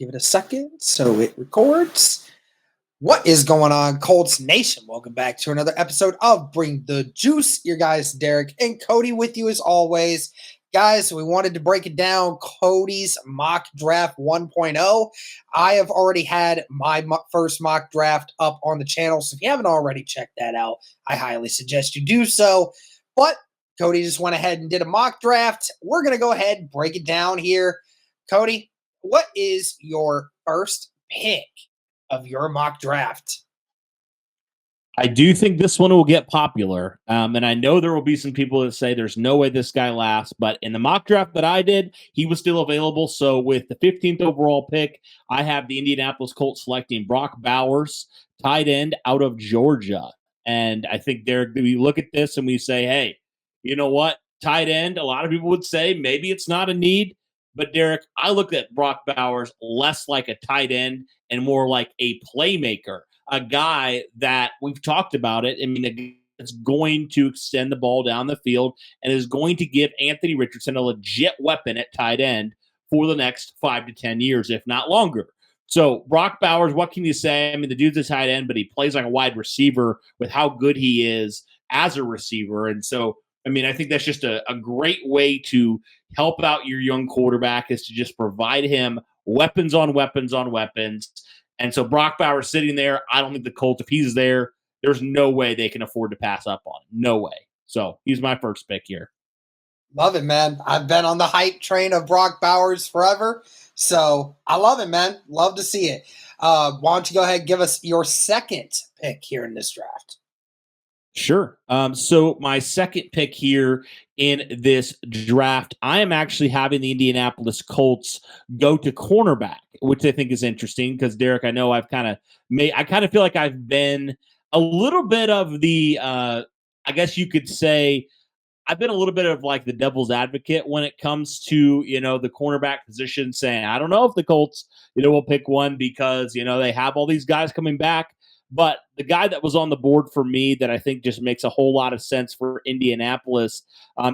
Give it a second so it records. What is going on, Colts Nation? Welcome back to another episode of Bring the Juice. Your guys, Derek and Cody, with you as always. Guys, we wanted to break it down. Cody's mock draft 1.0. I have already had my first mock draft up on the channel, so if you haven't already checked that out, I highly suggest you do so. But Cody just went ahead and did a mock draft. We're going to go ahead and break it down here. Cody, what is your first pick of your mock draft? I do think this one will get popular. And I know there will be some people that say there's no way this guy lasts. But in the mock draft that I did, he was still available. So with the 15th overall pick, I have the Indianapolis Colts selecting Brock Bowers, tight end out of Georgia. And I think we look at this and we say, hey, you know what? Tight end, a lot of people would say maybe it's not a need. But Derek, I look at Brock Bowers less like a tight end and more like a playmaker. A guy that we've talked about it. I mean, it's going to extend the ball down the field and is going to give Anthony Richardson a legit weapon at tight end for the next 5 to 10 years, if not longer. So Brock Bowers, what can you say? I mean, the dude's a tight end, but he plays like a wide receiver with how good he is as a receiver. And so, I mean, I think that's just a great way to help out your young quarterback, is to just provide him weapons on weapons on weapons. And so Brock Bowers sitting there, I don't think the Colts, if he's there, there's no way they can afford to pass up on him. No way. So he's my first pick here. Love it, man. I've been on the hype train of Brock Bowers forever. So I love it, man. Love to see it. Why don't you go ahead and give us your second pick here in this draft? Sure. So my second pick here in this draft, I am actually having the Indianapolis Colts go to cornerback, which I think is interesting because, Derek, I know I kind of feel like I've been a little bit of the, I guess you could say, I've been a little bit of like the devil's advocate when it comes to, the cornerback position, saying, I don't know if the Colts, will pick one because, they have all these guys coming back. But the guy that was on the board for me that I think just makes a whole lot of sense for Indianapolis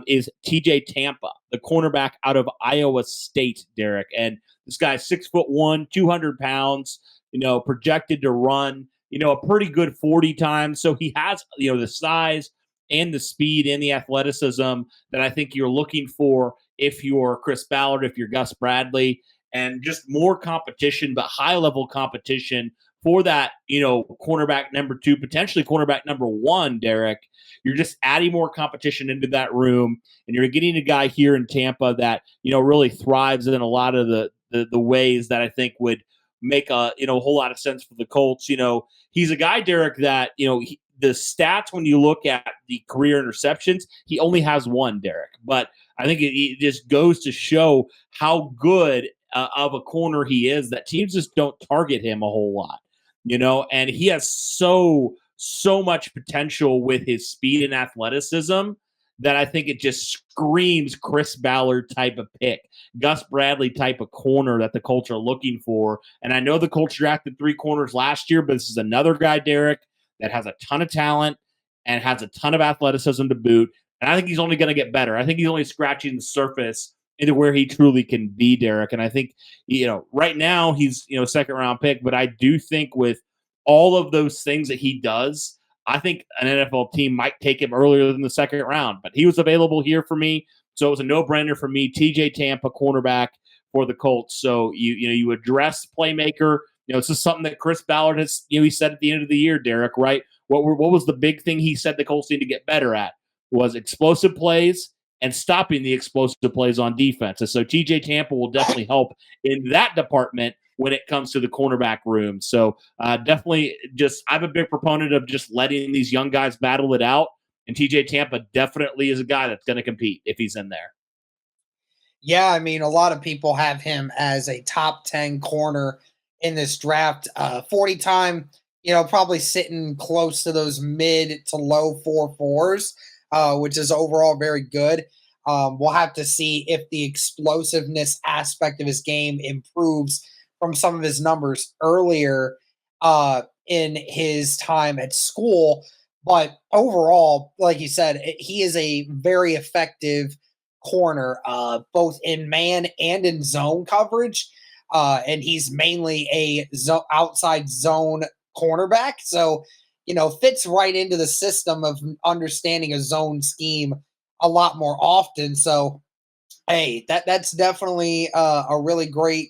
is TJ Tampa, the cornerback out of Iowa State, Derek. And this guy's 6'1", 200 pounds, projected to run, a pretty good 40 times. So he has, the size and the speed and the athleticism that I think you're looking for if you're Chris Ballard, if you're Gus Bradley, and just more competition, but high-level competition for that, cornerback number 2, potentially cornerback number 1, Derek. You're just adding more competition into that room, and you're getting a guy here in Tampa that, really thrives in a lot of the ways that I think would make a whole lot of sense for the Colts. He's a guy, Derek, that, the stats, when you look at the career interceptions, he only has 1, Derek. But I think it just goes to show how good of a corner he is, that teams just don't target him a whole lot. And he has so much potential with his speed and athleticism that I think it just screams Chris Ballard type of pick, Gus Bradley type of corner that the Colts are looking for. And I know the Colts drafted 3 corners last year, but this is another guy, Derek, that has a ton of talent and has a ton of athleticism to boot. And I think he's only going to get better. I think he's only scratching the surface into where he truly can be, Derek. And I think, right now he's, second round pick, but I do think with all of those things that he does, I think an NFL team might take him earlier than the second round, but he was available here for me. So it was a no-brainer for me. TJ Tampa, cornerback for the Colts. So you address playmaker. This is something that Chris Ballard has, he said at the end of the year, Derek, right? What was the big thing he said the Colts need to get better at? Was explosive plays and stopping the explosive plays on defense. And so TJ Tampa will definitely help in that department when it comes to the cornerback room. So definitely I'm a big proponent of just letting these young guys battle it out. And TJ Tampa definitely is a guy that's going to compete if he's in there. Yeah, I mean, a lot of people have him as a top 10 corner in this draft. 40 time, probably sitting close to those mid to low 4.4s. Which is overall very good. We'll have to see if the explosiveness aspect of his game improves from some of his numbers earlier in his time at school. But overall, like you said, he is a very effective corner, both in man and in zone coverage. and he's mainly a outside zone cornerback. So, fits right into the system of understanding a zone scheme a lot more often. So, hey, that's definitely a really great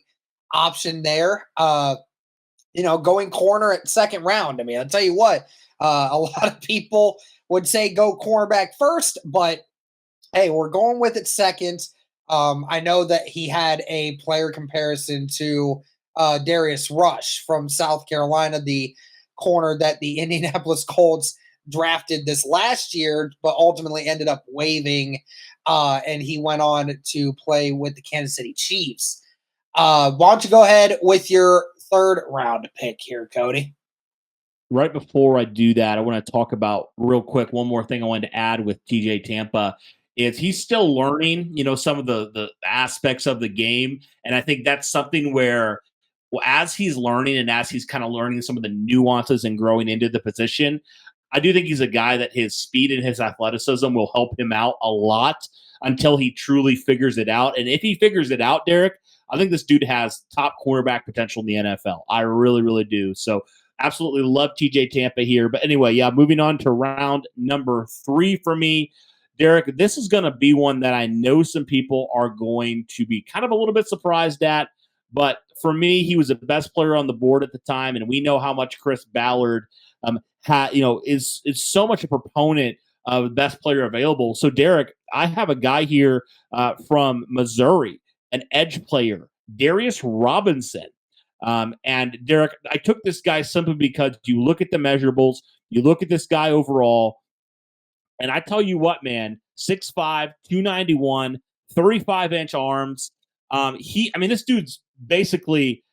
option there. Going corner at second round. I mean, I'll tell you what, a lot of people would say go cornerback first, but hey, we're going with it second. I know that he had a player comparison to Darius Rush from South Carolina, the corner that the Indianapolis Colts drafted this last year, but ultimately ended up waiving, and he went on to play with the Kansas City Chiefs. Why don't you go ahead with your third round pick here, Cody? Right before I do that, I want to talk about real quick one more thing I wanted to add with TJ Tampa is he's still learning, some of the aspects of the game. And I think that's something where as he's learning and as he's kind of learning some of the nuances and growing into the position, I do think he's a guy that his speed and his athleticism will help him out a lot until he truly figures it out. And if he figures it out, Derek, I think this dude has top cornerback potential in the NFL. I really, really do. So absolutely love TJ Tampa here. But anyway, yeah, moving on to round number 3 for me. Derek, this is going to be one that I know some people are going to be kind of a little bit surprised at. But for me, he was the best player on the board at the time. And we know how much Chris Ballard is so much a proponent of the best player available. So, Derek, I have a guy here from Missouri, an edge player, Darius Robinson. And Derek, I took this guy simply because you look at the measurables, you look at this guy overall, and I tell you what, man, 6'5", 291, 35-inch arms. This dude's basically,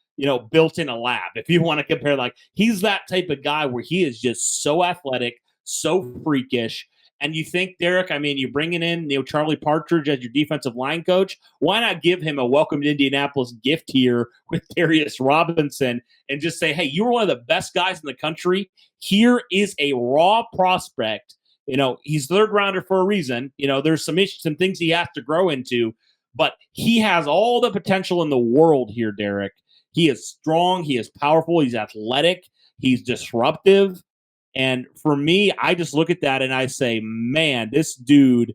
built in a lab. If you want to compare, like, he's that type of guy where he is just so athletic, so freakish. And you think, Derek, you're bringing in, Charlie Partridge as your defensive line coach. Why not give him a welcome to Indianapolis gift here with Darius Robinson and just say, hey, you were one of the best guys in the country. Here is a raw prospect. He's third rounder for a reason. There's some things he has to grow into, but he has all the potential in the world here, Derek. He is strong. He is powerful. He's athletic. He's disruptive. And for me, I just look at that and I say, man, this dude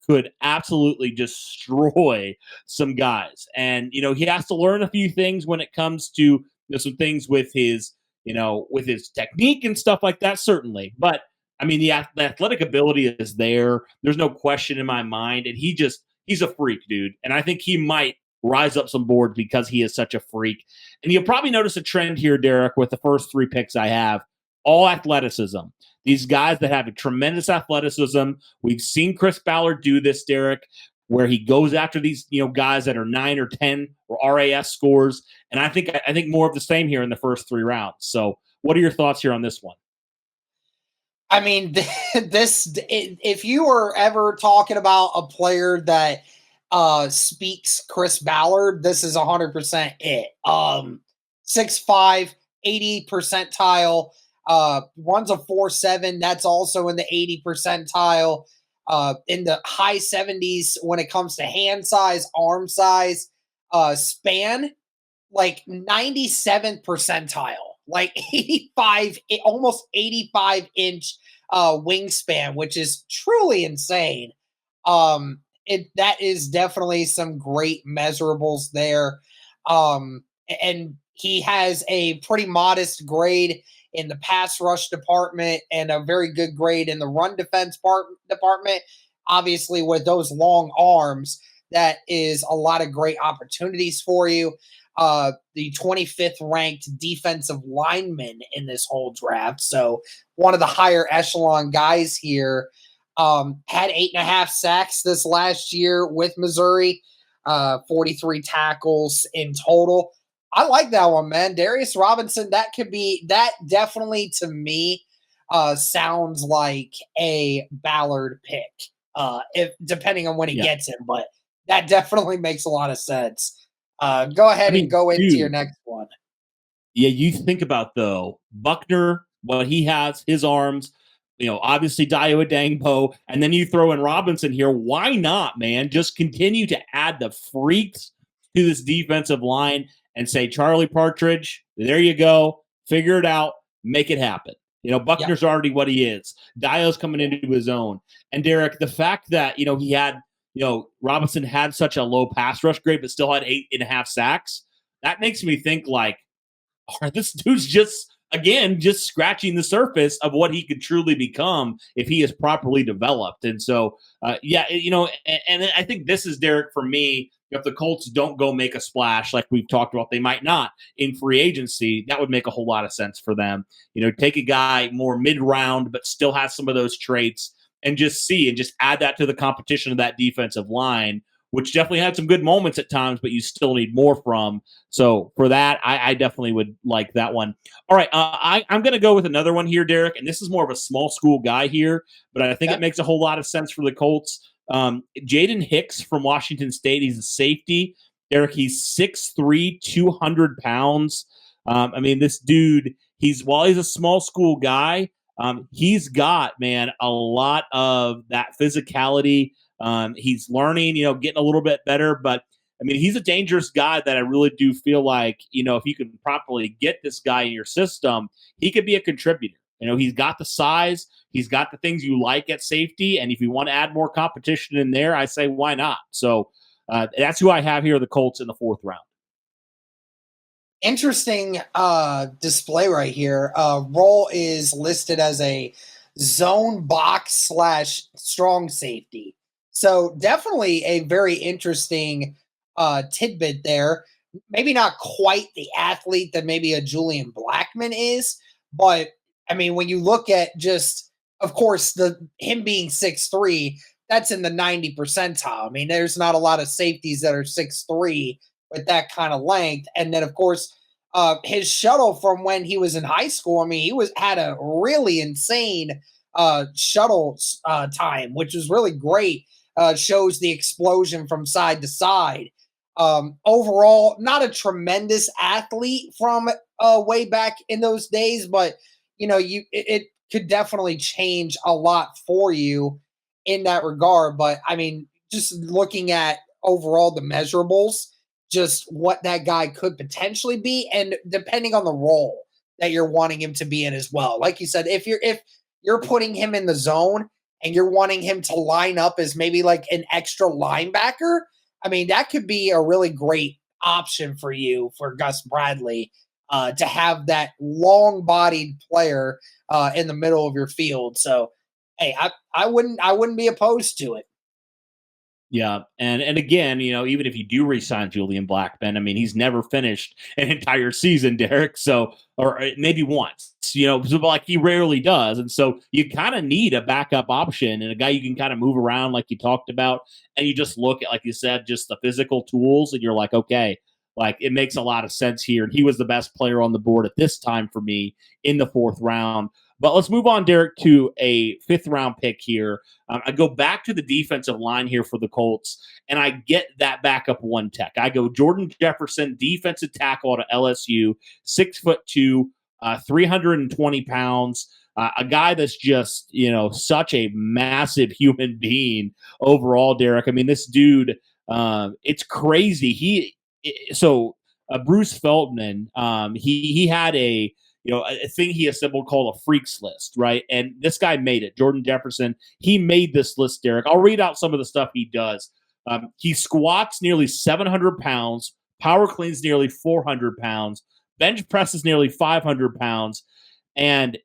could absolutely destroy some guys. And, he has to learn a few things when it comes to some things with his, with his technique and stuff like that, certainly. But the athletic ability is there. There's no question in my mind. And he's a freak, dude. And I think he might rise up some boards because he is such a freak. And you'll probably notice a trend here, Derek, with the first 3 picks I have. All athleticism. These guys that have a tremendous athleticism. We've seen Chris Ballard do this, Derek, where he goes after these, guys that are 9 or 10 or RAS scores. And I think more of the same here in the first 3 rounds. So what are your thoughts here on this one? If you were ever talking about a player that speaks Chris Ballard, this is 100% it. 6'5", 80 percentile, runs a 4.7. That's also in the 80 percentile. In the high 70s when it comes to hand size, arm size, span, like 97th percentile. Like 85, almost 85-inch wingspan, which is truly insane. That is definitely some great measurables there. And he has a pretty modest grade in the pass rush department and a very good grade in the run defense department. Obviously, with those long arms, that is a lot of great opportunities for you. The 25th ranked defensive lineman in this whole draft. So one of the higher echelon guys here. Had 8.5 sacks this last year with Missouri, 43 tackles in total. I like that one, man. Darius Robinson, that definitely to me sounds like a Ballard pick, if depending on when he gets him, but that definitely makes a lot of sense. Go ahead and go into your next one. Yeah, you think about, though, Buckner, what he has, his arms, obviously Dio Adangbo, and then you throw in Robinson here. Why not, man? Just continue to add the freaks to this defensive line. and say, Charlie Partridge, there you go. Figure it out. Make it happen. Buckner's already what he is. Dio's coming into his own. And Derek, the fact that, he had, Robinson had such a low pass rush grade, but still had 8.5 sacks, that makes me think like, this dude's just scratching the surface of what he could truly become if he is properly developed. And so, and I think this is, Derek, for me, if the Colts don't go make a splash like we've talked about, they might not in free agency, that would make a whole lot of sense for them. Take a guy more mid-round, but still has some of those traits and just add that to the competition of that defensive line, which definitely had some good moments at times, but you still need more from. So for that, I definitely would like that one. All right, I'm going to go with another one here, Derek, and this is more of a small school guy here, but I think it makes a whole lot of sense for the Colts. Jaden Hicks from Washington State, he's a safety. Derek, he's 6'3", 200 pounds. This dude, while he's a small school guy, he's got, man, a lot of that physicality. He's learning, getting a little bit better, but he's a dangerous guy that I really do feel like, if you can properly get this guy in your system, he could be a contributor. He's got the size, he's got the things you like at safety, and if you want to add more competition in there, I say why not? So that's who I have here, the Colts in the 4th round. Interesting display right here. Role is listed as a zone box / strong safety. So definitely a very interesting tidbit there. Maybe not quite the athlete that maybe a Julian Blackmon is, but when you look at just, of course, him being 6'3", that's in the 90 percentile. There's not a lot of safeties that are 6'3" with that kind of length. And then, of course, his shuttle from when he was in high school, he had a really insane shuttle time, which was really great. Shows the explosion from side to side. Overall, not a tremendous athlete from way back in those days, but it could definitely change a lot for you in that regard. But just looking at overall the measurables, just what that guy could potentially be, and depending on the role that you're wanting him to be in as well. Like you said, if you're putting him in the zone and you're wanting him to line up as maybe like an extra linebacker, that could be a really great option for you, for Gus Bradley, to have that long-bodied player in the middle of your field. So, hey, I wouldn't be opposed to it. Yeah, and again, even if you do re-sign Julian Blackmon, he's never finished an entire season, Derek. So, or maybe once, so like he rarely does, and so you kind of need a backup option and a guy you can kind of move around, like you talked about, and you just look at, like you said, just the physical tools, and you're like, okay, like it makes a lot of sense here. And he was the best player on the board at this time for me in the 4th round. But let's move on, Derek, to a 5th round pick here. I go back to the defensive line here for the Colts, and I get that backup one tech. I go Jordan Jefferson, defensive tackle out of LSU, 6'2", 320 pounds. A guy that's just, such a massive human being overall, Derek. This dude, it's crazy. Bruce Feldman, he had a thing he assembled called a freaks list, right? And this guy made it. Jordan Jefferson, he made this list, Derek. I'll read out some of the stuff he does. He squats nearly 700 pounds, power cleans nearly 400 pounds, bench presses nearly 500 pounds, and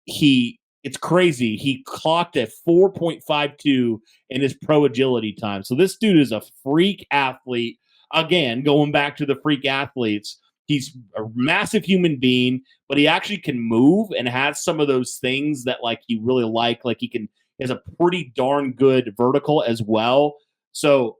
it's crazy. He clocked at 4.52 in his pro agility time. So this dude is a freak athlete. Again, going back to the freak athletes, he's a massive human being, but he actually can move and has some of those things that like you really like. Like he has a pretty darn good vertical as well. So,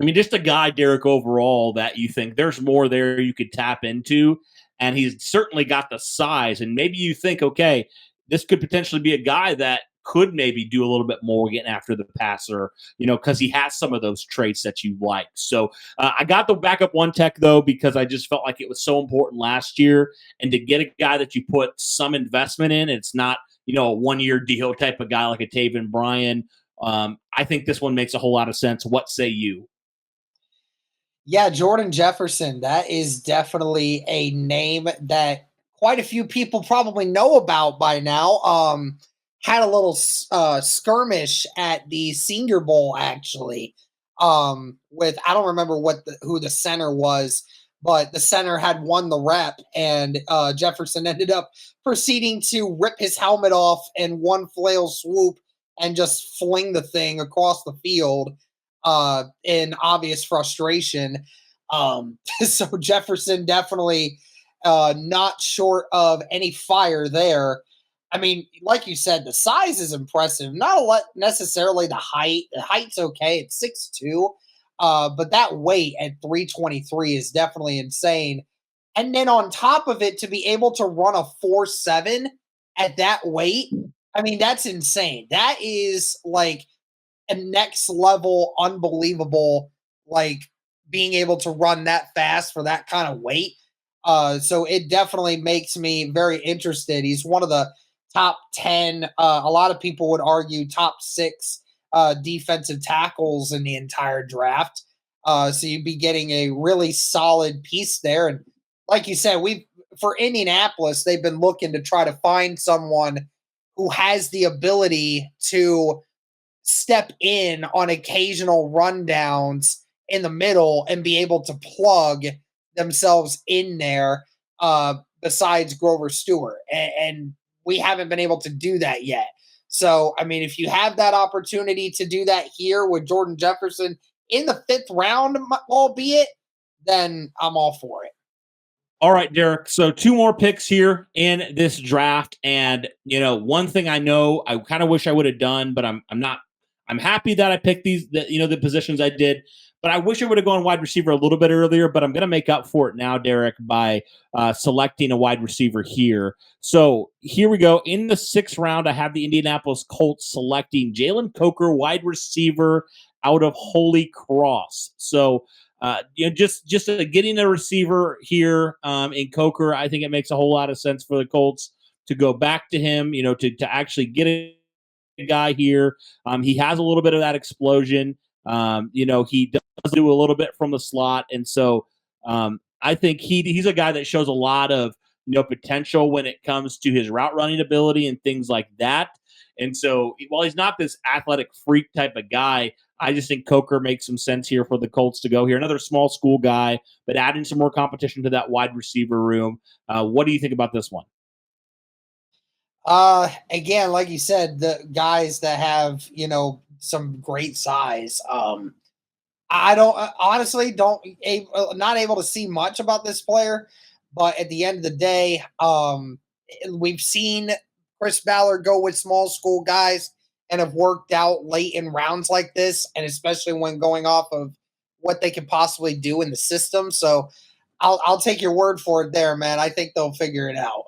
just a guy, Derek, overall that you think there's more there you could tap into. And he's certainly got the size. And maybe you think, okay, this could potentially be a guy that could maybe do a little bit more getting after the passer, because he has some of those traits that you like. So I got the backup one tech, though, because I just felt like it was so important last year. And to get a guy that you put some investment in, it's not, a one-year deal type of guy like a Taven Bryan. I think this one makes a whole lot of sense. What say you? Yeah, Jordan Jefferson, that is definitely a name that quite a few people probably know about by now. Had a little skirmish at the Senior Bowl actually. With I don't remember who the center was, but the center had won the rep, and Jefferson ended up proceeding to rip his helmet off in one flail swoop and just fling the thing across the field in obvious frustration. So Jefferson definitely not short of any fire there. I mean, like you said, the size is impressive. Not a lot necessarily the height. The height's okay. It's 6'2". But that weight at 323 is definitely insane. And then on top of it, to be able to run a 4.7 at that weight, I mean, that's insane. That is like a next level, unbelievable, like being able to run that fast for that kind of weight. So it definitely makes me very interested. He's one of the top 10, a lot of people would argue top six defensive tackles in the entire draft. So you'd be getting a really solid piece there. And like you said, for Indianapolis, they've been looking to try to find someone who has the ability to step in on occasional rundowns in the middle and be able to plug themselves in there besides Grover Stewart. And we haven't been able to do that yet. So, I mean, if you have that opportunity to do that here with Jordan Jefferson in the fifth round, albeit, then I'm all for it. All right, Derek. So two more picks here in this draft, and one thing I know I kind of wish I would have done, but I'm not. I'm happy that I picked the positions I did, but I wish I would have gone wide receiver a little bit earlier. But I'm going to make up for it now, Derek, by selecting a wide receiver here. So here we go. In the sixth round, I have the Indianapolis Colts selecting Jalen Coker, wide receiver out of Holy Cross. So just getting a receiver here in Coker, I think it makes a whole lot of sense for the Colts to go back to him. To actually get a guy here. He has a little bit of that explosion. He does do a little bit from the slot, and so I think he's a guy that shows a lot of potential when it comes to his route running ability and things like that. And so while he's not this athletic freak type of guy, I just think Coker makes some sense here for the Colts to go here. Another small school guy, but adding some more competition to that wide receiver room. What do you think about this one? Again, like you said, the guys that have, some great size. I don't honestly not able to see much about this player, but at the end of the day, we've seen Chris Ballard go with small school guys and have worked out late in rounds like this, and especially when going off of what they can possibly do in the system. So I'll take your word for it there, man. I think they'll figure it out.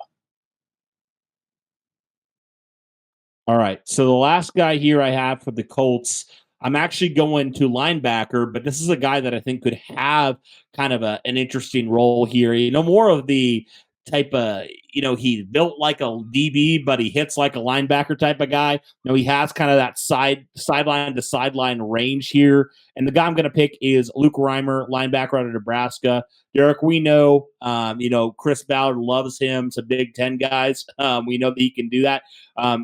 All right. So the last guy here I have for the Colts, I'm actually going to linebacker, but this is a guy that I think could have kind of an interesting role here. More of the type of, he's built like a DB, but he hits like a linebacker type of guy. He has kind of that sideline to sideline range here. And the guy I'm going to pick is Luke Reimer, linebacker out of Nebraska. Derek, we know, Chris Ballard loves him. Some Big Ten guys. We know that he can do that.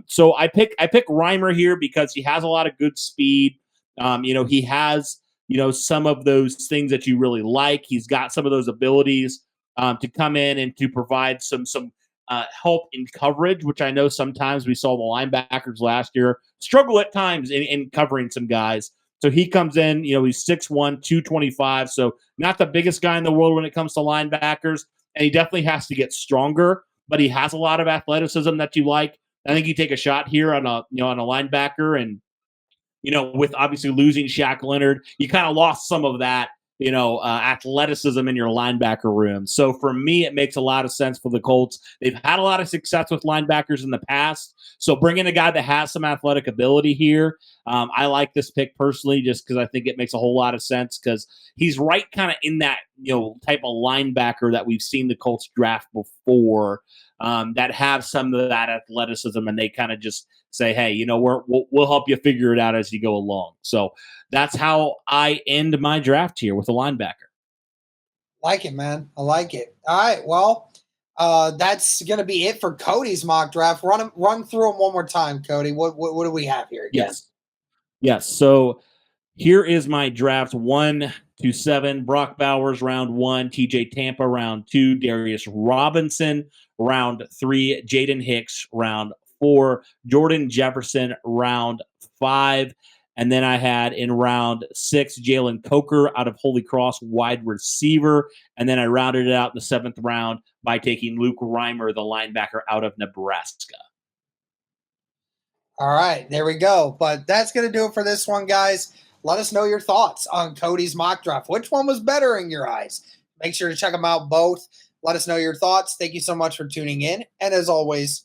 So I pick Reimer here because he has a lot of good speed. He has some of those things that you really like. He's got some of those abilities to come in and to provide some help in coverage, which I know sometimes we saw the linebackers last year struggle at times in covering some guys. So he comes in, he's 6'1", 225, so not the biggest guy in the world when it comes to linebackers, and he definitely has to get stronger, but he has a lot of athleticism that you like. I think you take a shot here on a linebacker, and with obviously losing Shaq Leonard, you kind of lost some of that athleticism in your linebacker room. So for me, it makes a lot of sense for the Colts. They've had a lot of success with linebackers in the past. So bring in a guy that has some athletic ability here. I like this pick personally just because I think it makes a whole lot of sense because he's right kind of in that, type of linebacker that we've seen the Colts draft before that have some of that athleticism and they kind of just say, hey, we'll help you figure it out as you go along. So that's how I end my draft here with a linebacker. Like it, man. I like it. All right. Well, that's gonna be it for Cody's mock draft. Run through them one more time, Cody. What do we have here again? Yes. Yes. So here is my draft 1-7. Brock Bowers, round 1. TJ Tampa, round 2. Darius Robinson, round 3. Jaden Hicks, round 4. Jordan Jefferson, round 5. And then I had in round 6, Jalen Coker out of Holy Cross, wide receiver. And then I rounded it out in the 7th round by taking Luke Reimer, the linebacker out of Nebraska. All right, there we go. But that's going to do it for this one, guys. Let us know your thoughts on Cody's mock draft. Which one was better in your eyes? Make sure to check them out both. Let us know your thoughts. Thank you so much for tuning in. And as always,